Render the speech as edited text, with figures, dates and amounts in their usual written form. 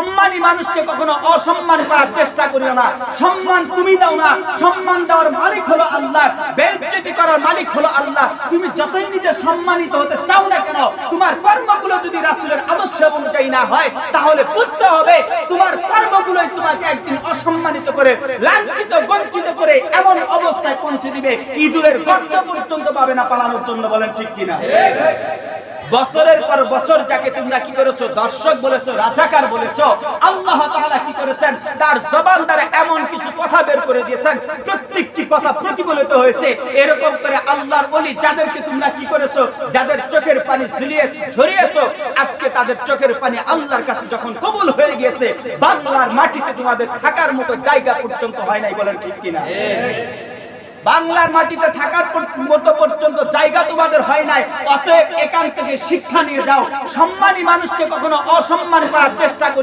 সম্মানী মানুষকে কখনো অসম্মান করার চেষ্টা করিও না। সম্মান তুমি দাও না, সম্মান দেওয়ার মালিক হলো আল্লাহ, বেইজ্জতি করার মালিক হলো আল্লাহ। তুমি যতই নিজে সম্মানিত হতে চাও না কেন, তোমার কর্মগুলো যদি রাসূলের আদর্শ অনুযায়ী না হয়, তাহলে বুঝতে হবে তোমার কর্মগুলোই তোমাকে একদিন অসম্মানিত করে, লাঞ্ছিত গঞ্চিত করে এমন অবস্থায় পৌঁছে দিবে, ইঁদুরের গর্ত পর্যন্ত পাবে না পালানোর জন্য। বলেন ঠিক কিনা? বছরের পর বছর যাকে তোমরা কি করেছো, দর্শক বলেছো, রাজাকার বলেছো, আল্লাহ তাআলা কি করেছেন, তার জবান দ্বারা এমন কিছু কথা বের করে দিয়েছেন, প্রত্যেকটি কথা প্রতিফলিত হয়েছে। এরকম করে আল্লাহর ওলি যাদেরকে তোমরা কি করেছো, যাদের চোখের পানি ঝরিয়েছো, আজকে তাদের চোখের পানি আল্লাহর কাছে যখন কবুল হয়ে গিয়েছে, বাংলার মাটিতে তোমাদের থাকার মতো জায়গা পর্যন্ত হয় নাই। বলেন ঠিক কিনা? বাংলার মাটিতে থাকার মতো পর্যন্ত জায়গা তোমাদের হয় নাই। অতএব এখান থেকে শিক্ষা নিয়ে যাও, সম্মানী মানুষকে কখনো অসম্মান করার চেষ্টা করি